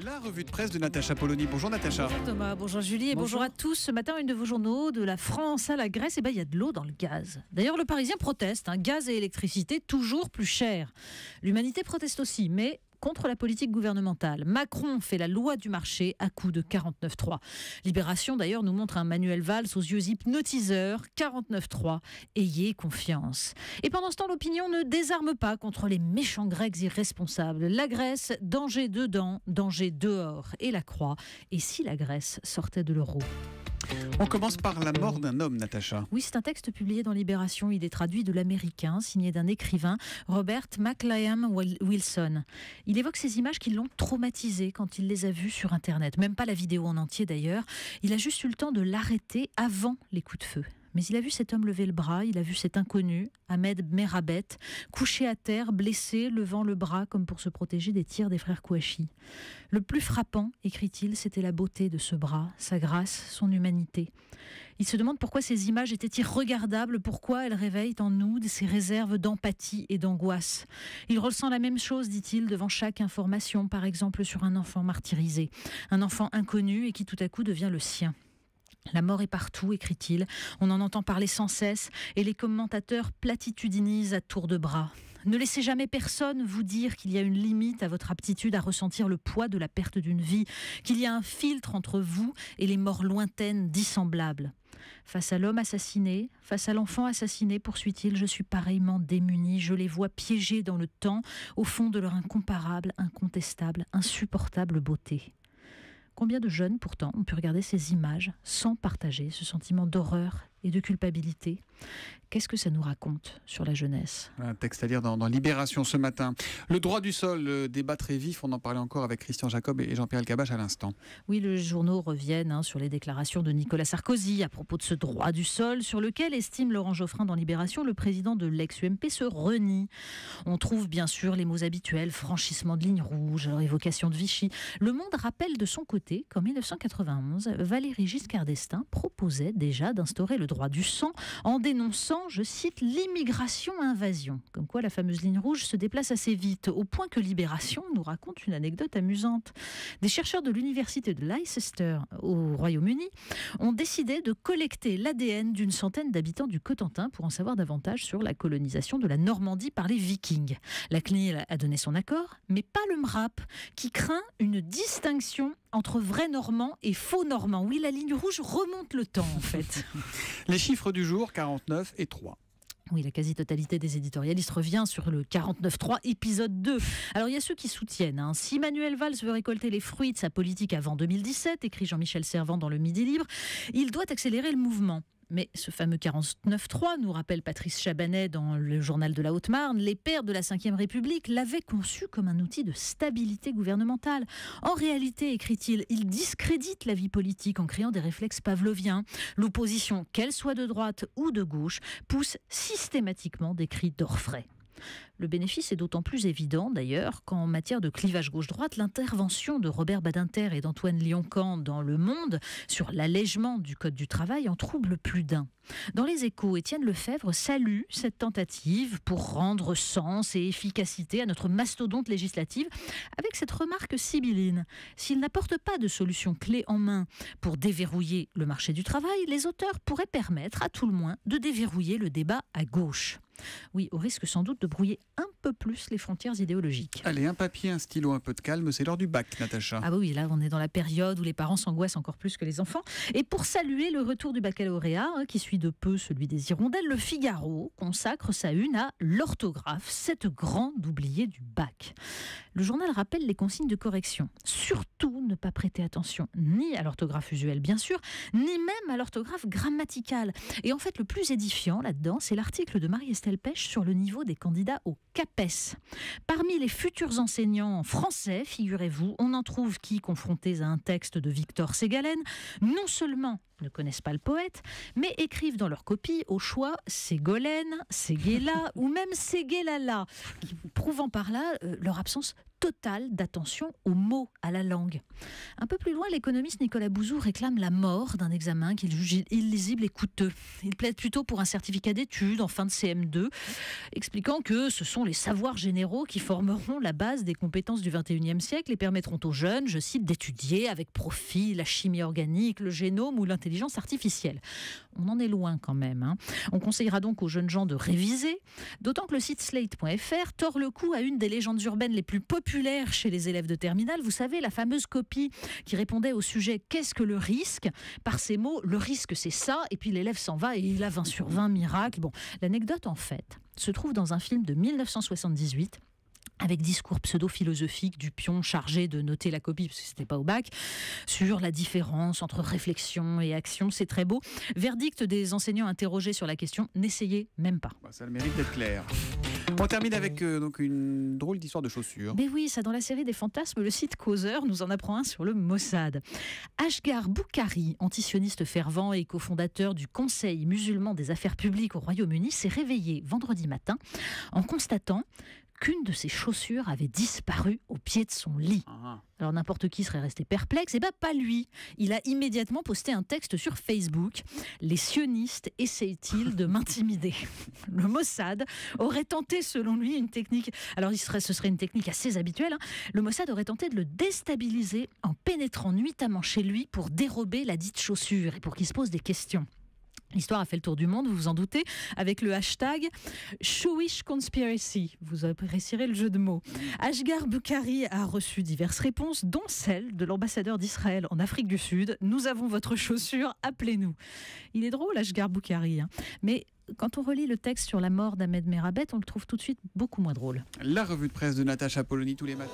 La revue de presse de Natacha Polony. Bonjour Natacha. Bonjour Thomas, bonjour Julie et bonjour à tous. Ce matin, une de vos journaux, de la France à la Grèce, il y a de l'eau dans le gaz. D'ailleurs, le Parisien proteste, gaz et électricité toujours plus chers. L'humanité proteste aussi, mais contre la politique gouvernementale. Macron fait la loi du marché à coup de 49.3. Libération, d'ailleurs, nous montre un Manuel Valls aux yeux hypnotiseurs. 49.3, ayez confiance. Et pendant ce temps, l'opinion ne désarme pas contre les méchants Grecs irresponsables. La Grèce, danger dedans, danger dehors. Et la croix. Et si la Grèce sortait de l'euro ? On commence par la mort d'un homme, Natacha. Oui, c'est un texte publié dans Libération. Il est traduit de l'américain, signé d'un écrivain, Robert McLean Wilson. Il évoque ces images qui l'ont traumatisé quand il les a vues sur Internet. Même pas la vidéo en entier d'ailleurs. Il a juste eu le temps de l'arrêter avant les coups de feu. Mais il a vu cet homme lever le bras, il a vu cet inconnu, Ahmed Merabet, couché à terre, blessé, levant le bras comme pour se protéger des tirs des frères Kouachi. Le plus frappant, écrit-il, c'était la beauté de ce bras, sa grâce, son humanité. Il se demande pourquoi ces images étaient irregardables, pourquoi elles réveillent en nous ces réserves d'empathie et d'angoisse. Il ressent la même chose, dit-il, devant chaque information, par exemple sur un enfant martyrisé, un enfant inconnu et qui tout à coup devient le sien. La mort est partout, écrit-il. On en entend parler sans cesse et les commentateurs platitudinisent à tour de bras. Ne laissez jamais personne vous dire qu'il y a une limite à votre aptitude à ressentir le poids de la perte d'une vie, qu'il y a un filtre entre vous et les morts lointaines dissemblables. Face à l'homme assassiné, face à l'enfant assassiné, poursuit-il, je suis pareillement démuni, je les vois piégés dans le temps, au fond de leur incomparable, incontestable, insupportable beauté. Combien de jeunes, pourtant, ont pu regarder ces images sans partager ce sentiment d'horreur et de culpabilité ? Qu'est-ce que ça nous raconte sur la jeunesse ? Un texte à lire dans Libération ce matin. Le droit du sol, débat très vif, on en parlait encore avec Christian Jacob et Jean-Pierre Elkabbach à l'instant. Oui, les journaux reviennent sur les déclarations de Nicolas Sarkozy à propos de ce droit du sol, sur lequel, estime Laurent Geoffrin dans Libération, le président de l'ex-UMP se renie. On trouve bien sûr les mots habituels, franchissement de ligne rouge, évocation de Vichy. Le Monde rappelle de son côté qu'en 1991, Valéry Giscard d'Estaing proposait déjà d'instaurer le droit du sang en dénonçant, je cite, l'immigration-invasion. Comme quoi la fameuse ligne rouge se déplace assez vite, au point que Libération nous raconte une anecdote amusante. Des chercheurs de l'université de Leicester au Royaume-Uni ont décidé de collecter l'ADN d'une centaine d'habitants du Cotentin pour en savoir davantage sur la colonisation de la Normandie par les Vikings. La CNIL a donné son accord, mais pas le MRAP, qui craint une distinction entre vrais Normands et faux Normands. Oui, la ligne rouge remonte le temps, en fait. Les chiffres du jour, 49 et 3. Oui, la quasi-totalité des éditorialistes revient sur le 49.3 épisode 2. Alors, il y a ceux qui soutiennent. Si Manuel Valls veut récolter les fruits de sa politique avant 2017, écrit Jean-Michel Servan dans le Midi Libre, il doit accélérer le mouvement. Mais ce fameux 49.3, nous rappelle Patrice Chabanet dans le journal de la Haute-Marne, les pères de la Ve République l'avaient conçu comme un outil de stabilité gouvernementale. En réalité, écrit-il, il discrédite la vie politique en créant des réflexes pavloviens. L'opposition, qu'elle soit de droite ou de gauche, pousse systématiquement des cris d'orfraie. Le bénéfice est d'autant plus évident d'ailleurs qu'en matière de clivage gauche-droite, l'intervention de Robert Badinter et d'Antoine Lyon-Camp dans Le Monde sur l'allègement du Code du travail en trouble plus d'un. Dans Les Échos, Étienne Lefebvre salue cette tentative pour rendre sens et efficacité à notre mastodonte législative avec cette remarque sibylline. S'il n'apporte pas de solution clé en main pour déverrouiller le marché du travail, les auteurs pourraient permettre à tout le moins de déverrouiller le débat à gauche. Oui, au risque sans doute de brouiller un peu plus les frontières idéologiques. Allez, un papier, un stylo, un peu de calme, c'est l'heure du bac, Natacha. Ah oui, là on est dans la période où les parents s'angoissent encore plus que les enfants. Et pour saluer le retour du baccalauréat, qui suit de peu celui des hirondelles, le Figaro consacre sa une à l'orthographe, cette grande oubliée du bac. Le journal rappelle les consignes de correction. Surtout ne pas prêter attention ni à l'orthographe usuelle, bien sûr, ni même à l'orthographe grammaticale. Et en fait, le plus édifiant là-dedans, c'est l'article de Marie-Estelle Pêche sur le niveau des candidats au CAPES. Parmi les futurs enseignants français, figurez-vous, on en trouve qui, confrontés à un texte de Victor Ségalen, non seulement ne connaissent pas le poète, mais écrivent dans leur copie au choix Ségolène, Séguéla ou même Séguélala, prouvant par là leur absence totale d'attention aux mots, à la langue. Un peu plus loin, l'économiste Nicolas Bouzou réclame la mort d'un examen qu'il juge illisible et coûteux. Il plaide plutôt pour un certificat d'études en fin de CM2, expliquant que ce sont les savoirs généraux qui formeront la base des compétences du XXIe siècle et permettront aux jeunes, je cite, d'étudier avec profit la chimie organique, le génome ou l'intelligence artificielle. On en est loin quand même, hein. On conseillera donc aux jeunes gens de réviser, d'autant que le site slate.fr tord le cou à une des légendes urbaines les plus populaire chez les élèves de terminale. Vous savez, la fameuse copie qui répondait au sujet « Qu'est-ce que le risque ?» Par ces mots, le risque c'est ça, et puis l'élève s'en va et il a 20 sur 20, miracle. Bon, l'anecdote en fait se trouve dans un film de 1978 avec discours pseudo-philosophique du pion chargé de noter la copie, parce que c'était pas au bac, sur la différence entre réflexion et action. C'est très beau. Verdict des enseignants interrogés sur la question, n'essayez même pas. Ça a le mérite d'être clair. On termine avec donc une drôle d'histoire de chaussures. Mais oui, ça dans la série des fantasmes, le site Causeur nous en apprend un sur le Mossad. Ashgar Boukhari, antisioniste fervent et cofondateur du Conseil musulman des affaires publiques au Royaume-Uni, s'est réveillé vendredi matin en constatant qu'une de ses chaussures avait disparu au pied de son lit. Alors n'importe qui serait resté perplexe, et pas lui. Il a immédiatement posté un texte sur Facebook. Les sionistes essayent-ils de m'intimider ? Le Mossad aurait tenté, selon lui, une technique. Alors ce serait une technique assez habituelle. Le Mossad aurait tenté de le déstabiliser en pénétrant nuitamment chez lui pour dérober la dite chaussure et pour qu'il se pose des questions. L'histoire a fait le tour du monde, vous vous en doutez, avec le hashtag Showish Conspiracy. Vous apprécierez le jeu de mots. Ashgar Boukhari a reçu diverses réponses, dont celle de l'ambassadeur d'Israël en Afrique du Sud. Nous avons votre chaussure, appelez-nous. Il est drôle, Ashgar Boukhari, mais quand on relit le texte sur la mort d'Ahmed Merabet, on le trouve tout de suite beaucoup moins drôle. La revue de presse de Natacha Polony tous les matins.